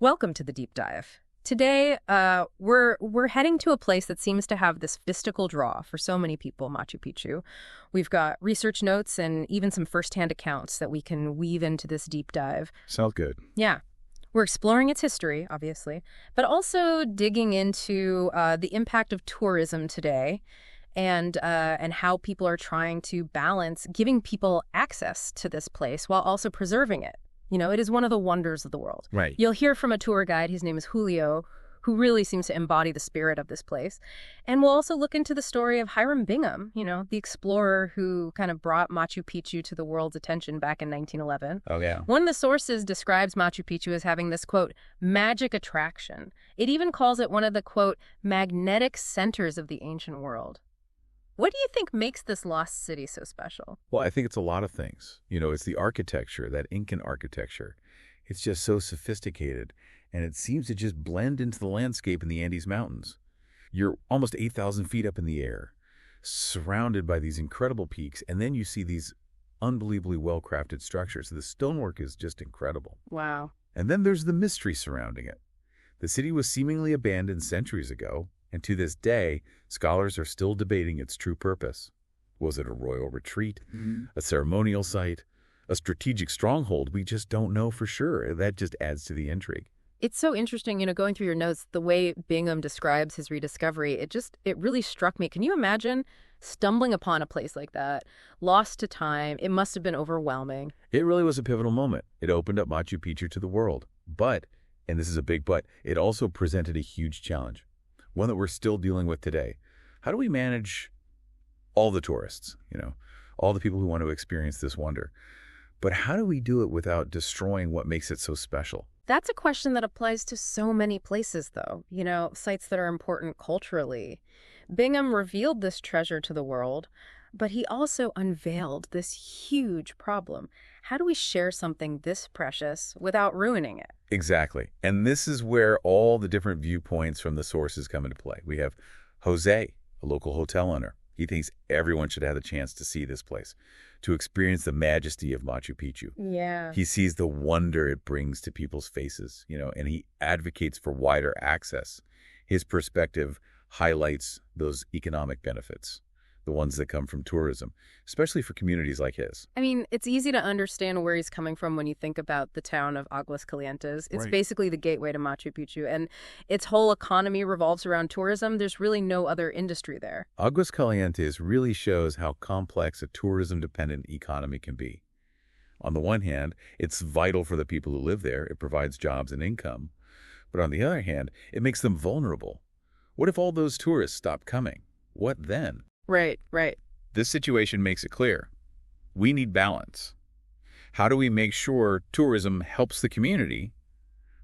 Welcome to the deep dive. Today, we're heading to a place that seems to have this mystical draw for so many people, Machu Picchu. We've got research notes and even some firsthand accounts that we can weave into this deep dive. Sounds good. Yeah. We're exploring its history, obviously, but also digging into the impact of tourism today and how people are trying to balance giving people access to this place while also preserving it. You know, it is one of the wonders of the world. Right. You'll hear from a tour guide, his name is Julio, who really seems to embody the spirit of this place. And we'll also look into the story of Hiram Bingham, you know, the explorer who kind of brought Machu Picchu to the world's attention back in 1911. Oh, yeah. One of the sources describes Machu Picchu as having this, quote, magic attraction. It even calls it one of the, quote, magnetic centers of the ancient world. What do you think makes this lost city so special? Well, I think it's a lot of things. You know, it's the architecture, that Incan architecture. It's just so sophisticated, and it seems to just blend into the landscape in the Andes Mountains. You're almost 8,000 feet up in the air, surrounded by these incredible peaks, and then you see these unbelievably well-crafted structures. The stonework is just incredible. Wow. And then there's the mystery surrounding it. The city was seemingly abandoned centuries ago, and to this day, scholars are still debating its true purpose. Was it a royal retreat, a ceremonial site, a strategic stronghold? We just don't know for sure. That just adds to the intrigue. It's so interesting, you know, going through your notes, the way Bingham describes his rediscovery, it really struck me. Can you imagine stumbling upon a place like that, lost to time? It must have been overwhelming. It really was a pivotal moment. It opened up Machu Picchu to the world. But, and this is a big but, it also presented a huge challenge, one that we're still dealing with today. How do we manage all the tourists, you know, all the people who want to experience this wonder? But how do we do it without destroying what makes it so special? That's a question that applies to so many places, though, you know, sites that are important culturally. Bingham revealed this treasure to the world, but he also unveiled this huge problem. How do we share something this precious without ruining it? Exactly. And this is where all the different viewpoints from the sources come into play. We have Jose, a local hotel owner. He thinks everyone should have the chance to see this place, to experience the majesty of Machu Picchu. Yeah. He sees the wonder it brings to people's faces, you know, and he advocates for wider access. His perspective highlights those economic benefits, the ones that come from tourism, especially for communities like his. I mean, it's easy to understand where he's coming from when you think about the town of Aguas Calientes. It's Right. basically the gateway to Machu Picchu, and its whole economy revolves around tourism. There's really no other industry there. Aguas Calientes really shows how complex a tourism-dependent economy can be. On the one hand, it's vital for the people who live there. It provides jobs and income. But on the other hand, it makes them vulnerable. What if all those tourists stop coming? What then? Right, right. This situation makes it clear. We need balance. How do we make sure tourism helps the community,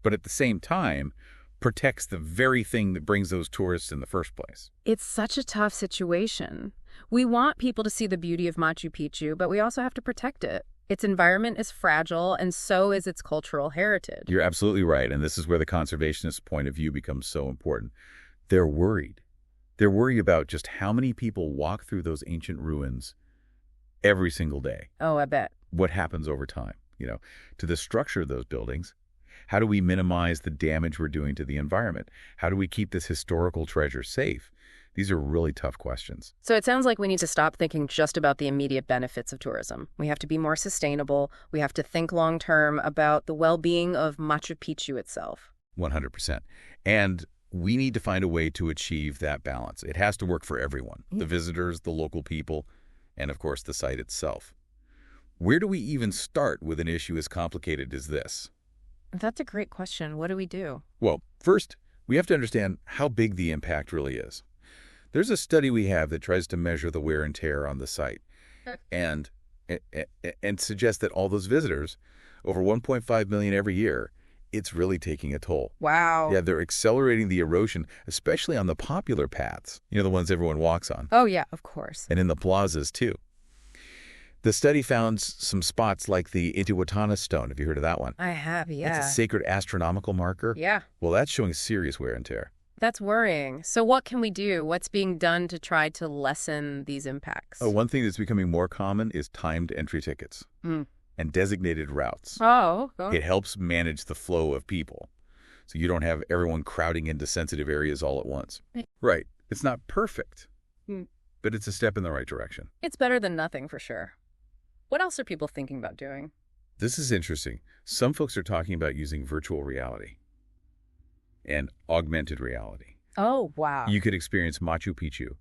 but at the same time, protects the very thing that brings those tourists in the first place? It's such a tough situation. We want people to see the beauty of Machu Picchu, but we also have to protect it. Its environment is fragile, and so is its cultural heritage. You're absolutely right, and this is where the conservationist point of view becomes so important. They're worried. They're worried about just how many people walk through those ancient ruins every single day. Oh, I bet. What happens over time, you know, to the structure of those buildings? How do we minimize the damage we're doing to the environment? How do we keep this historical treasure safe? These are really tough questions. So it sounds like we need to stop thinking just about the immediate benefits of tourism. We have to be more sustainable. We have to think long-term about the well-being of Machu Picchu itself. 100%. And we need to find a way to achieve that balance. It has to work for everyone, the visitors, the local people, and of course the site itself. Where do we even start with an issue as complicated as this? That's a great question. What do we do? Well, first, we have to understand how big the impact really is. There's a study we have that tries to measure the wear and tear on the site and suggests that all those visitors, over 1.5 million every year, it's really taking a toll. Wow. Yeah, they're accelerating the erosion, especially on the popular paths, you know, the ones everyone walks on. Oh, yeah, of course. And in the plazas, too. The study found some spots like the Intihuatana stone. Have you heard of that one? I have, yeah. It's a sacred astronomical marker. Yeah. Well, that's showing serious wear and tear. That's worrying. So what can we do? What's being done to try to lessen these impacts? Oh, one thing that's becoming more common is timed entry tickets and designated routes. Oh. It helps manage the flow of people. so you don't have everyone crowding into sensitive areas all at once. Right. It's not perfect, but it's a step in the right direction. It's better than nothing for sure. What else are people thinking about doing? This is interesting. Some folks are talking about using virtual reality and augmented reality. Oh, wow. You could experience Machu Picchu,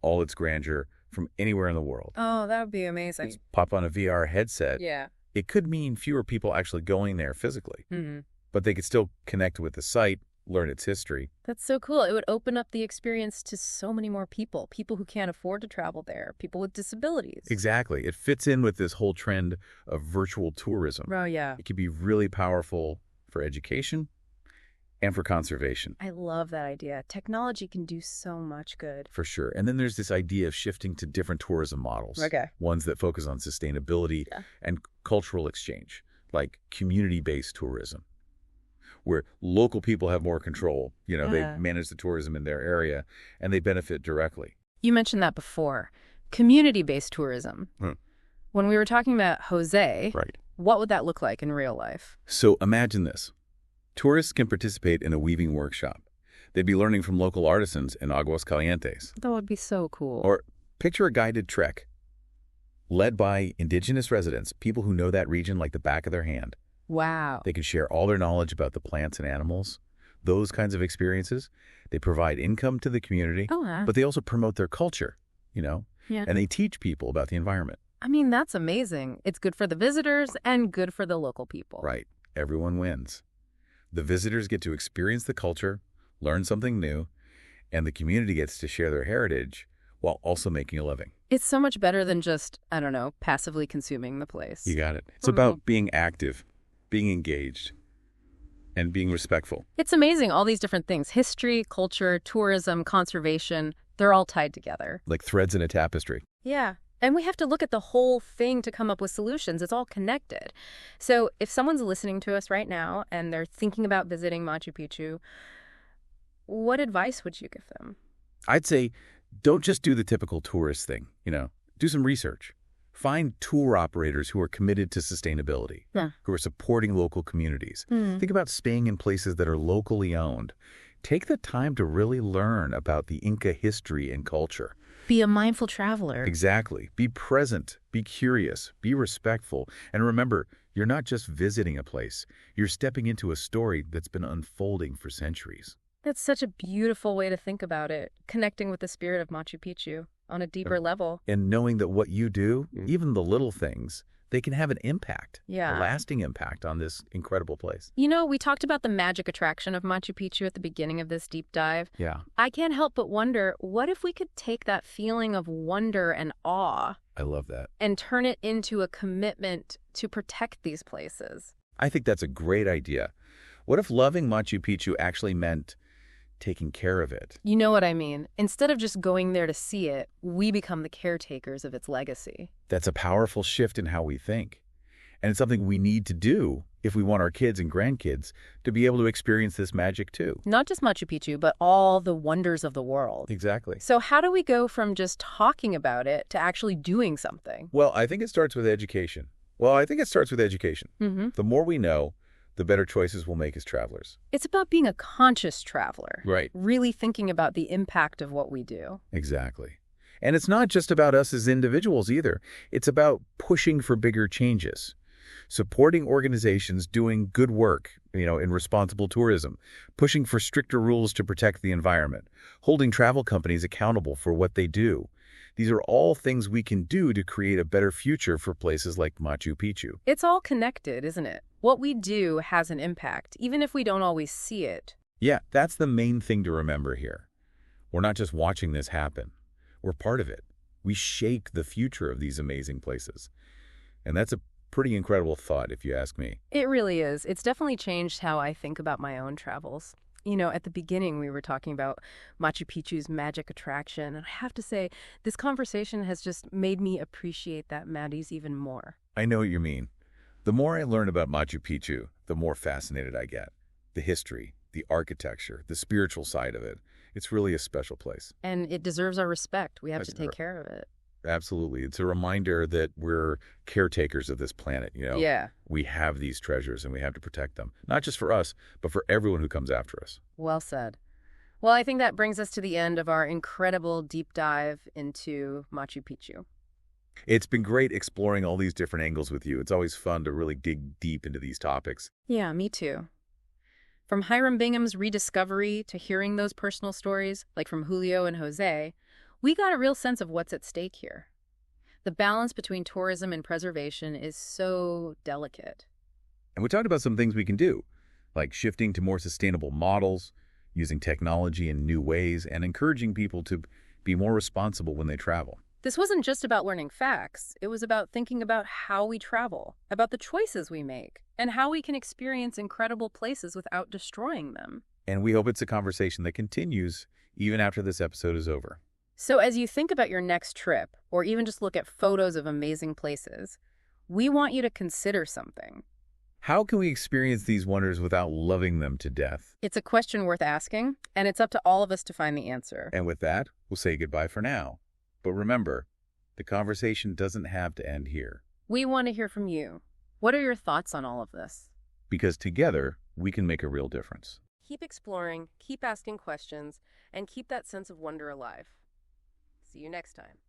all its grandeur from anywhere in the world. Oh, that would be amazing. Just pop on a VR headset. Yeah. It could mean fewer people actually going there physically, Mm-hmm. but they could still connect with the site, learn its history. That's so cool. It would open up the experience to so many more people who can't afford to travel there, people with disabilities. Exactly. It fits in with this whole trend of virtual tourism. Oh, yeah. It could be really powerful for education and for conservation. I love that idea. Technology can do so much good. For sure. And then there's this idea of shifting to different tourism models. Okay. Ones that focus on sustainability and cultural exchange, like community-based tourism, where local people have more control. They manage the tourism in their area, and they benefit directly. You mentioned that before. Community-based tourism. When we were talking about Jose, Right. what would that look like in real life? So imagine this. Tourists can participate in a weaving workshop. They'd be learning from local artisans in Aguascalientes. That would be so cool. Or picture a guided trek led by indigenous residents, people who know that region like the back of their hand. Wow. They can share all their knowledge about the plants and animals. Those kinds of experiences, they provide income to the community, but they also promote their culture, Yeah. and they teach people about the environment. I mean, that's amazing. It's good for the visitors and good for the local people. Right. Everyone wins. The visitors get to experience the culture, learn something new, and the community gets to share their heritage while also making a living. It's so much better than just, passively consuming the place. You got it. It's about being active, being engaged, and being respectful. It's amazing, all these different things. History, culture, tourism, conservation, they're all tied together. Like threads in a tapestry. Yeah. And we have to look at the whole thing to come up with solutions. It's all connected. So if someone's listening to us right now and they're thinking about visiting Machu Picchu, what advice would you give them? I'd say don't just do the typical tourist thing, do some research. Find tour operators who are committed to sustainability, who are supporting local communities. Think about staying in places that are locally owned. Take the time to really learn about the Inca history and culture. Be a mindful traveler. Exactly. Be present, be curious, be respectful. And remember, you're not just visiting a place. You're stepping into a story that's been unfolding for centuries. That's such a beautiful way to think about it, connecting with the spirit of Machu Picchu on a deeper level. And knowing that what you do, even the little things, they can have an impact, a lasting impact on this incredible place. We talked about the magic attraction of Machu Picchu at the beginning of this deep dive. Yeah. I can't help but wonder, what if we could take that feeling of wonder and awe I love that. and turn it into a commitment to protect these places? I think that's a great idea. What if loving Machu Picchu actually meant taking care of it? You know what I mean. Instead of just going there to see it, we become the caretakers of its legacy. That's a powerful shift in how we think. And it's something we need to do if we want our kids and grandkids to be able to experience this magic too. Not just Machu Picchu, but all the wonders of the world. Exactly. So how do we go from just talking about it to actually doing something? Well, I think it starts with education. The more we know, the better choices we'll make as travelers. It's about being a conscious traveler. Right. Really thinking about the impact of what we do. Exactly. And it's not just about us as individuals either. It's about pushing for bigger changes, supporting organizations doing good work, in responsible tourism, pushing for stricter rules to protect the environment, holding travel companies accountable for what they do. These are all things we can do to create a better future for places like Machu Picchu. It's all connected, isn't it? What we do has an impact, even if we don't always see it. Yeah, that's the main thing to remember here. We're not just watching this happen. We're part of it. We shape the future of these amazing places. And that's a pretty incredible thought, if you ask me. It really is. It's definitely changed how I think about my own travels. At the beginning, we were talking about Machu Picchu's magic attraction. And I have to say, this conversation has just made me appreciate that Maddie's even more. I know what you mean. The more I learn about Machu Picchu, the more fascinated I get. The history, the architecture, the spiritual side of it. It's really a special place. And it deserves our respect. We have to take care of it. Absolutely. It's a reminder that we're caretakers of this planet. Yeah, We have these treasures and we have to protect them, not just for us, but for everyone who comes after us. well said. Well, I think that brings us to the end of our incredible deep dive into Machu Picchu. It's been great exploring all these different angles with you. It's always fun to really dig deep into these topics. Yeah, me too. From Hiram Bingham's rediscovery to hearing those personal stories, like from Julio and Jose, we got a real sense of what's at stake here. The balance between tourism and preservation is so delicate. And we talked about some things we can do, like shifting to more sustainable models, using technology in new ways, and encouraging people to be more responsible when they travel. This wasn't just about learning facts. It was about thinking about how we travel, about the choices we make, and how we can experience incredible places without destroying them. And we hope it's a conversation that continues even after this episode is over. So as you think about your next trip, or even just look at photos of amazing places, we want you to consider something. How can we experience these wonders without loving them to death? It's a question worth asking, and it's up to all of us to find the answer. And with that, we'll say goodbye for now. But remember, the conversation doesn't have to end here. We want to hear from you. What are your thoughts on all of this? Because together, we can make a real difference. Keep exploring, keep asking questions, and keep that sense of wonder alive. See you next time.